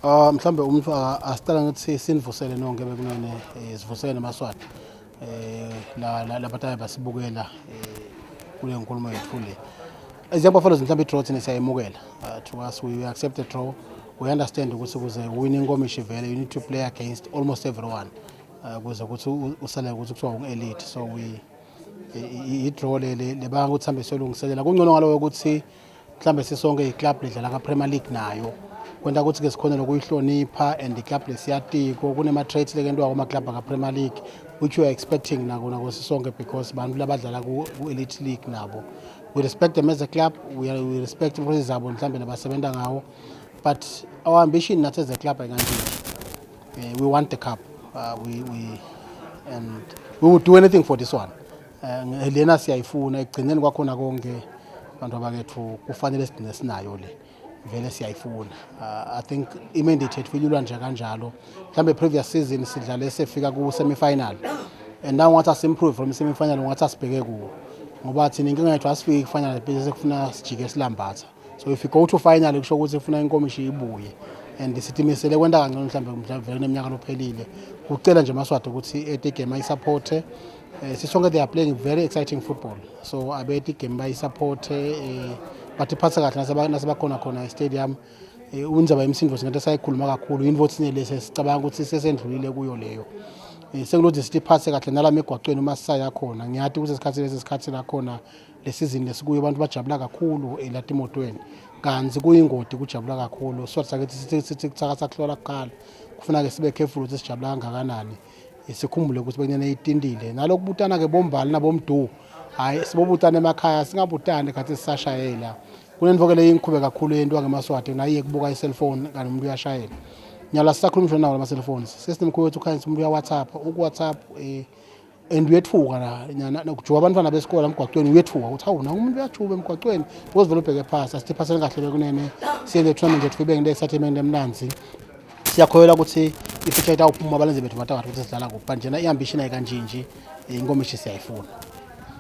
Mhlambe umuntu asitala ngathi sinivusele nonke bekunene sivusele namaswati labataya basibukela kule nkulumo yethu le. As Buffaloes mhlambe i-draw thina siyayimukela. To us we accept the draw. We understand ukuthi kuze winning inkomishi vele you need to play against almost everyone. Kuze ukuthi usale ukuthi kuthiwa ungu-elite. So we i-draw le banga ukuthi hambe siyolungiselela. Kungcono ngalo ukuthi mhlambe sisonke i-club ledlala ka-Premier League nayo. Kwenta ukuthi ke sikhona lokuyihlonipha and the-club lesiyatiko kunema-traits lekentwa kuma-club aka-Premier League which we are expecting nako sisonke because bantu labadlala ku-elite league nabo. We respect them as a club, we respect improses zabo mhlambe nabasebenza ngawo, but our ambition not as a club we want the cup. And we would do anything for this one. Lena siyayifuna ekugcineni kwakhona konke abantu abakethu kufanele sigcine sinayo le. Vele siyayifuna. I think i-mandate yethu ilula nje kanjalo. Mhlambe previous season sidlale sefika ku semi-final. And now ngathi asimprove from semi-final ngathi asibheke kuwo. Ngoba thina inkinga yethu asifiki ku-final bese sekufuna sijike silambatha. So if you go to final kusho ukuthi ufuna inkomishi ibuye. And sitimisele kwenta kangcono mhlambe vele neminyaka lophelile. Kucela nje amaswati ukuthi ethi game ayisupport. Sisonke they are playing very exciting football. So abethi game bayisupport bathi phatha kahle nasebakhona khona e-stadium unzaba imisindo singathi sayikhuluma kakhulu invote lese sicabanga ukuthi sesendlulile kuyo leyo. Sengilodzi sithi phathe kahle nalama egwaqweni uma sisaya khona ngiyathi ukuthi isikhathi la khona le season lesikuyo abantu bajabula kakhulu elatimotweni kanzi kuyingodi kujabula kakhulu so sakithi sithi kuthakatha kuhlola kuqala kufuna ke sibe careful ukuthi sijabula kangakanani sikhumbule ukuthi bekunene itindile nalokubutana ke bombali nabomdu hayi sibobutana emakhaya singabutane khathi sisashayela kunenvokele ingikhube kakhulu yento ngamaswati naye kubuka i-cellphone kanti umuntu uyashayela nyala sisakhuluma nawo ama cellphones system kwethu khanye umuntu uya WhatsApp uku-WhatsApp and uyethuka la nokujuba abantwana besikole emgwaqweni uyethuka uthi hawu na umuntu uyajuba emgwaqweni because vele ubheke phasa sithi phaseni kahle bekunene siye le tournament yethu ibe ngile settlement emnanzi siyakhoyela ukuthi i-future yethu awuphuma abalenze bethu bathathu ukuthi sidlala kuphi njena i-ambition ayikanjinji inkomishi siyayifuna.